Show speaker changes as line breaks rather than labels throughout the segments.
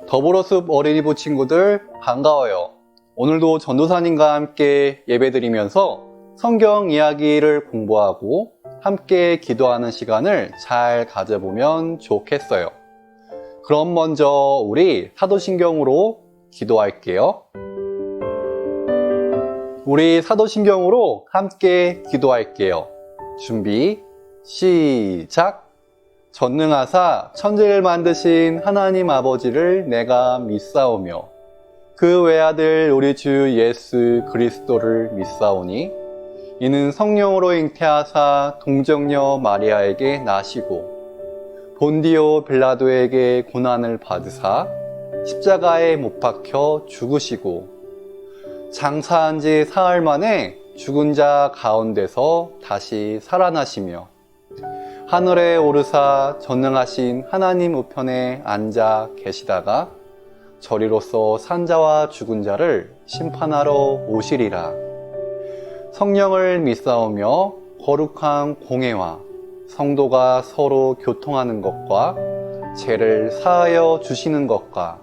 더불어숲 어린이부 친구들 반가워요. 오늘도 전도사님과 함께 예배드리면서 성경 이야기를 공부하고 함께 기도하는 시간을 잘 가져보면 좋겠어요. 그럼 먼저 우리 사도신경으로 기도할게요. 우리 사도신경으로 함께 기도할게요. 준비, 시작! 전능하사 천지를 만드신 하나님 아버지를 내가 믿사오며 그 외아들 우리 주 예수 그리스도를 믿사오니 이는 성령으로 잉태하사 동정녀 마리아에게 나시고 본디오 빌라도에게 고난을 받으사 십자가에 못 박혀 죽으시고 장사한 지 사흘 만에 죽은 자 가운데서 다시 살아나시며 하늘에 오르사 전능하신 하나님 우편에 앉아 계시다가 저리로서 산자와 죽은 자를 심판하러 오시리라. 성령을 믿사오며 거룩한 공회와 성도가 서로 교통하는 것과 죄를 사하여 주시는 것과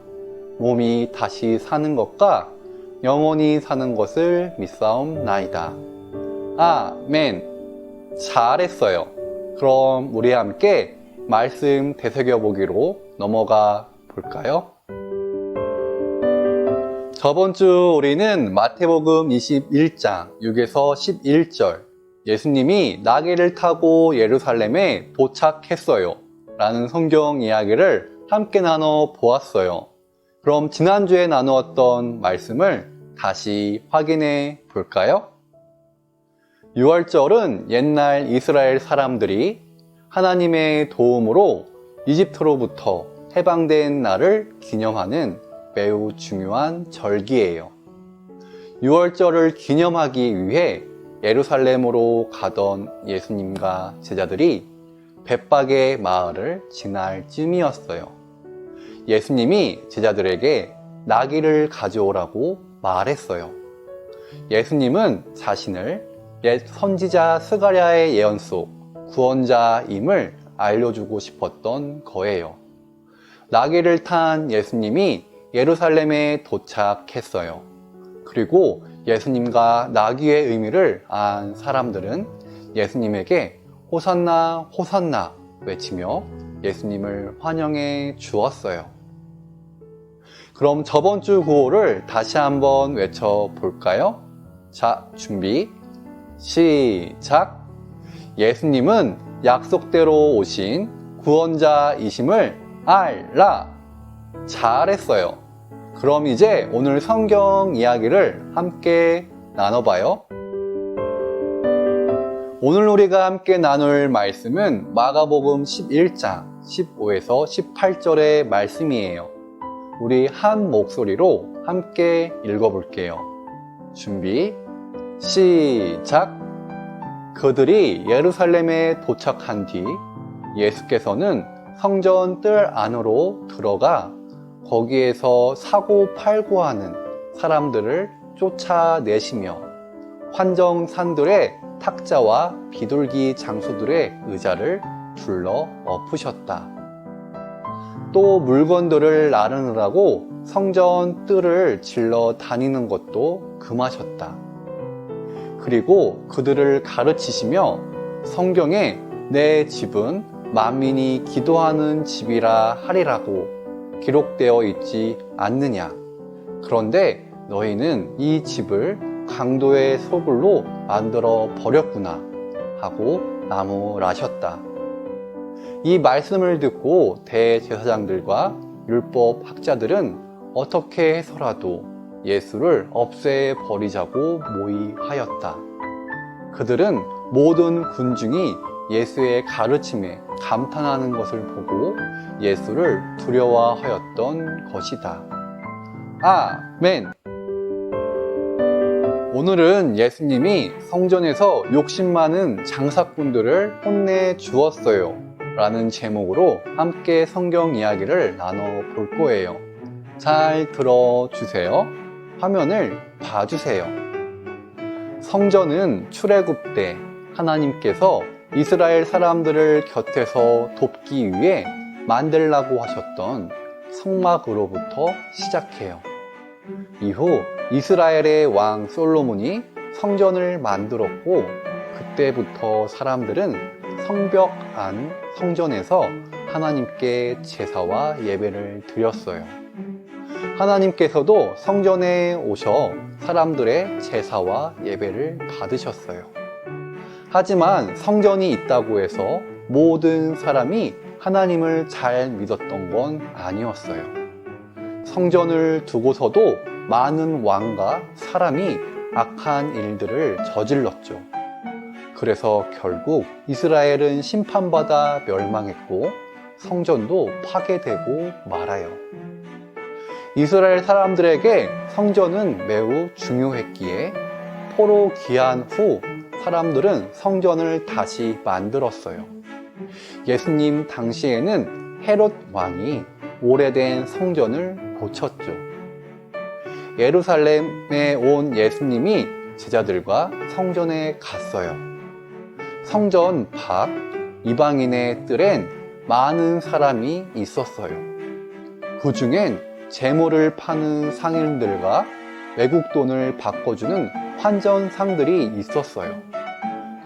몸이 다시 사는 것과 영원히 사는 것을 믿사옵나이다. 아멘. 잘했어요. 그럼 우리 함께 말씀 되새겨보기로 넘어가 볼까요? 저번 주 우리는 마태복음 21장 6에서 11절 예수님이 나귀를 타고 예루살렘에 도착했어요 라는 성경 이야기를 함께 나눠 보았어요. 그럼 지난주에 나누었던 말씀을 다시 확인해 볼까요? 6월절은 옛날 이스라엘 사람들이 하나님의 도움으로 이집트로부터 해방된 날을 기념하는 매우 중요한 절기예요. 6월절을 기념하기 위해 예루살렘으로 가던 예수님과 제자들이 벳박의 마을을 지날 쯤이었어요. 예수님이 제자들에게 나귀를 가져오라고 말했어요. 예수님은 자신을 옛 선지자 스가랴의 예언 속 구원자임을 알려주고 싶었던 거예요. 나귀를 탄 예수님이 예루살렘에 도착했어요. 그리고 예수님과 나귀의 의미를 안 사람들은 예수님에게 호산나 호산나 외치며 예수님을 환영해 주었어요. 그럼 저번 주 구호를 다시 한번 외쳐볼까요? 자, 준비, 시작! 예수님은 약속대로 오신 구원자이심을 알라! 잘했어요. 그럼 이제 오늘 성경 이야기를 함께 나눠봐요. 오늘 우리가 함께 나눌 말씀은 마가복음 11장 15에서 18절의 말씀이에요. 우리 한 목소리로 함께 읽어볼게요. 준비, 시작! 그들이 예루살렘에 도착한 뒤 예수께서는 성전 뜰 안으로 들어가 거기에서 사고 팔고 하는 사람들을 쫓아내시며 환정산들의 탁자와 비둘기 장수들의 의자를 둘러 엎으셨다. 또 물건들을 나르느라고 성전 뜰을 질러 다니는 것도 금하셨다. 그리고 그들을 가르치시며 성경에 내 집은 만민이 기도하는 집이라 하리라고 기록되어 있지 않느냐. 그런데 너희는 이 집을 강도의 소굴로 만들어 버렸구나 하고 나무라셨다. 이 말씀을 듣고 대제사장들과 율법 학자들은 어떻게 해서라도 예수를 없애버리자고 모의하였다. 그들은 모든 군중이 예수의 가르침에 감탄하는 것을 보고 예수를 두려워하였던 것이다. 아멘! 오늘은 예수님이 성전에서 욕심 많은 장사꾼들을 혼내 주었어요 라는 제목으로 함께 성경 이야기를 나눠볼 거예요. 잘 들어주세요. 화면을 봐주세요. 성전은 출애굽 때 하나님께서 이스라엘 사람들을 곁에서 돕기 위해 만들라고 하셨던 성막으로부터 시작해요. 이후 이스라엘의 왕 솔로몬이 성전을 만들었고, 그때부터 사람들은 성벽 안 성전에서 하나님께 제사와 예배를 드렸어요. 하나님께서도 성전에 오셔 사람들의 제사와 예배를 받으셨어요. 하지만 성전이 있다고 해서 모든 사람이 하나님을 잘 믿었던 건 아니었어요. 성전을 두고서도 많은 왕과 사람이 악한 일들을 저질렀죠. 그래서 결국 이스라엘은 심판받아 멸망했고 성전도 파괴되고 말아요. 이스라엘 사람들에게 성전은 매우 중요했기에 포로 귀환 후 사람들은 성전을 다시 만들었어요. 예수님 당시에는 헤롯 왕이 오래된 성전을 고쳤죠. 예루살렘에 온 예수님이 제자들과 성전에 갔어요. 성전 밖 이방인의 뜰엔 많은 사람이 있었어요. 그 중엔 재물을 파는 상인들과 외국 돈을 바꿔주는 환전상들이 있었어요.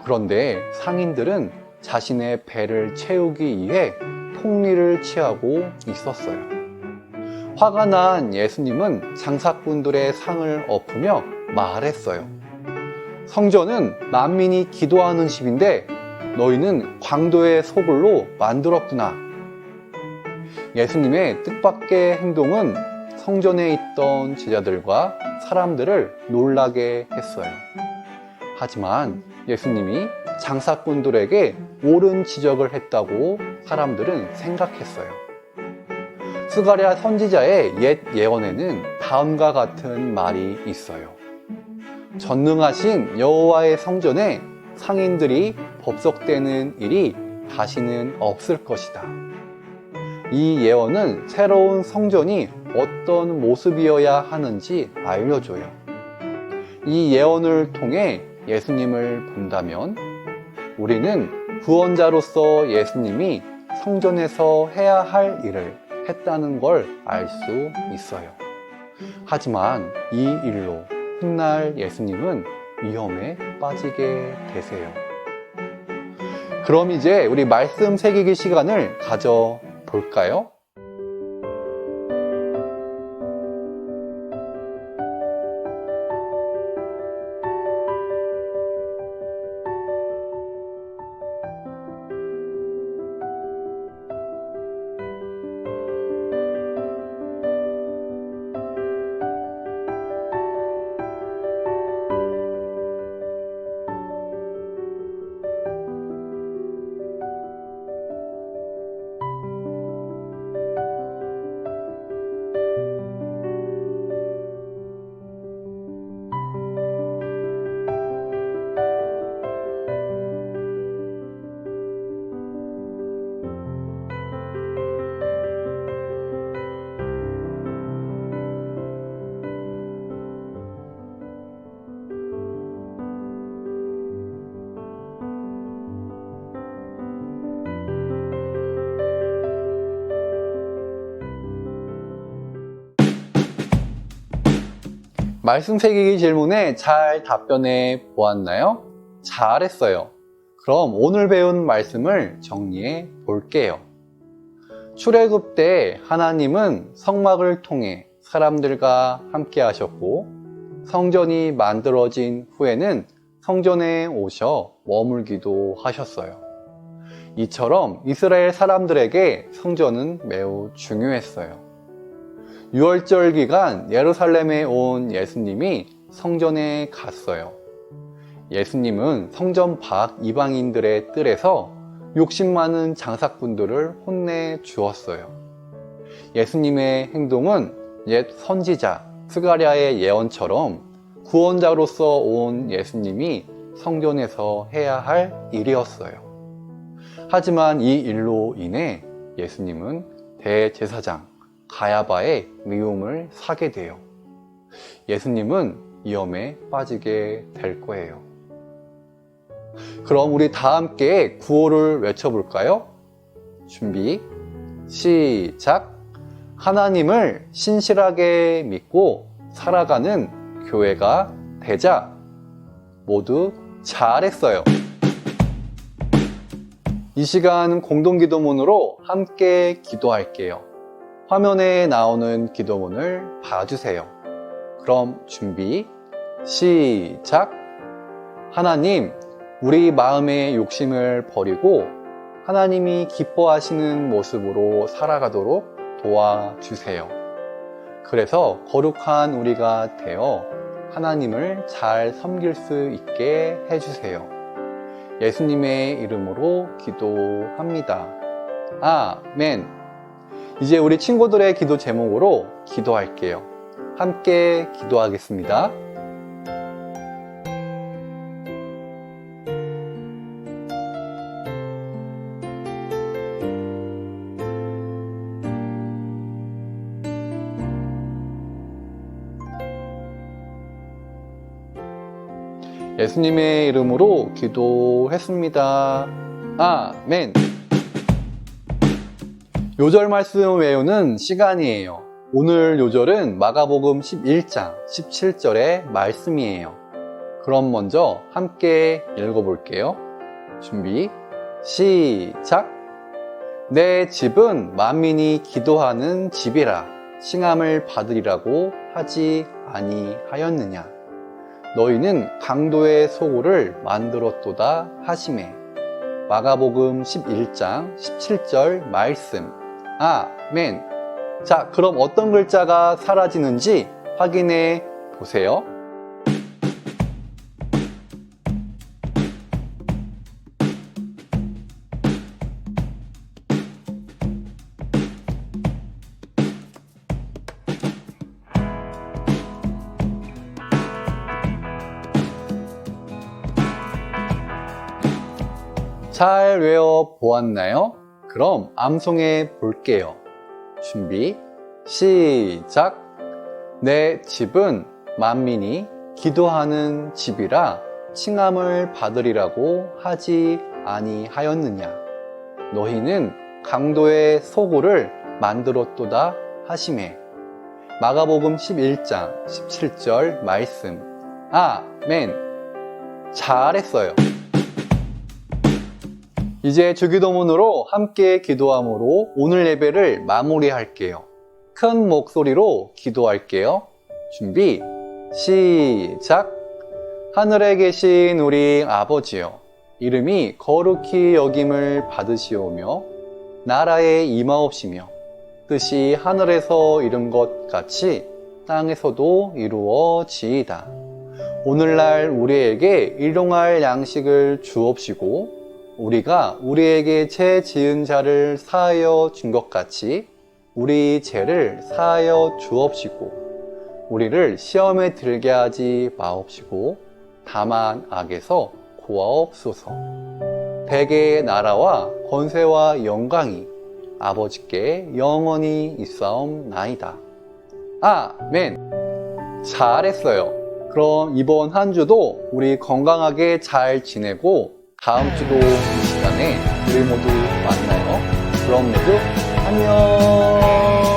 그런데 상인들은 자신의 배를 채우기 위해 폭리를 취하고 있었어요. 화가 난 예수님은 장사꾼들의 상을 엎으며 말했어요. 성전은 만민이 기도하는 집인데 너희는 광도의 소굴로 만들었구나. 예수님의 뜻밖의 행동은 성전에 있던 제자들과 사람들을 놀라게 했어요. 하지만 예수님이 장사꾼들에게 옳은 지적을 했다고 사람들은 생각했어요. 스가랴 선지자의 옛 예언에는 다음과 같은 말이 있어요. 전능하신 여호와의 성전에 상인들이 법석되는 일이 다시는 없을 것이다. 이 예언은 새로운 성전이 어떤 모습이어야 하는지 알려줘요. 이 예언을 통해 예수님을 본다면 우리는 구원자로서 예수님이 성전에서 해야 할 일을 했다는 걸 알 수 있어요. 하지만 이 일로 훗날 예수님은 위험에 빠지게 되세요. 그럼 이제 우리 말씀 새기기 시간을 가져볼까요? 말씀 새기기 질문에 잘 답변해 보았나요? 잘했어요. 그럼 오늘 배운 말씀을 정리해 볼게요. 출애굽 때 하나님은 성막을 통해 사람들과 함께 하셨고, 성전이 만들어진 후에는 성전에 오셔 머물기도 하셨어요. 이처럼 이스라엘 사람들에게 성전은 매우 중요했어요. 유월절 기간 예루살렘에 온 예수님이 성전에 갔어요. 예수님은 성전 밖 이방인들의 뜰에서 욕심 많은 장사꾼들을 혼내 주었어요. 예수님의 행동은 옛 선지자 스가랴의 예언처럼 구원자로서 온 예수님이 성전에서 해야 할 일이었어요. 하지만 이 일로 인해 예수님은 대제사장 가야바의 미움을 사게 돼요. 예수님은 위험에 빠지게 될 거예요. 그럼 우리 다 함께 구호를 외쳐볼까요? 준비, 시작! 하나님을 신실하게 믿고 살아가는 교회가 되자. 모두 잘했어요. 이 시간 공동기도문으로 함께 기도할게요. 화면에 나오는 기도문을 봐주세요. 그럼 준비, 시작! 하나님, 우리 마음의 욕심을 버리고 하나님이 기뻐하시는 모습으로 살아가도록 도와주세요. 그래서 거룩한 우리가 되어 하나님을 잘 섬길 수 있게 해주세요. 예수님의 이름으로 기도합니다. 아멘. 이제 우리 친구들의 기도 제목으로 기도할게요. 함께 기도하겠습니다. 예수님의 이름으로 기도했습니다. 아멘. 요절 말씀 외우는 시간이에요. 오늘 요절은 마가복음 11장 17절의 말씀이에요. 그럼 먼저 함께 읽어볼게요. 준비, 시작! 내 집은 만민이 기도하는 집이라 칭함을 받으리라고 하지 아니하였느냐. 너희는 강도의 소굴을 만들었도다 하시매. 마가복음 11장 17절 말씀. 아멘. 자, 그럼 어떤 글자가 사라지는지 확인해 보세요. 잘 외워 보았나요? 그럼 암송해 볼게요. 준비, 시작! 내 집은 만민이 기도하는 집이라 칭함을 받으리라고 하지 아니하였느냐. 너희는 강도의 소굴을 만들었도다 하시매. 마가복음 11장 17절 말씀. 아멘. 잘했어요. 이제 주기도문으로 함께 기도함으로 오늘 예배를 마무리할게요. 큰 목소리로 기도할게요. 준비, 시작! 하늘에 계신 우리 아버지여, 이름이 거룩히 여김을 받으시오며 나라에 임하옵시며 뜻이 하늘에서 이룬 것 같이 땅에서도 이루어지이다. 오늘날 우리에게 일용할 양식을 주옵시고 우리가 우리에게 죄 지은 자를 사하여 준 것 같이 우리 죄를 사하여 주옵시고 우리를 시험에 들게 하지 마옵시고 다만 악에서 구하옵소서. 대개의 나라와 권세와 영광이 아버지께 영원히 있사옵나이다. 아멘. 잘했어요. 그럼 이번 한 주도 우리 건강하게 잘 지내고 다음 주도 이 시간에 우리 모두 만나요. 그럼 모두 안녕.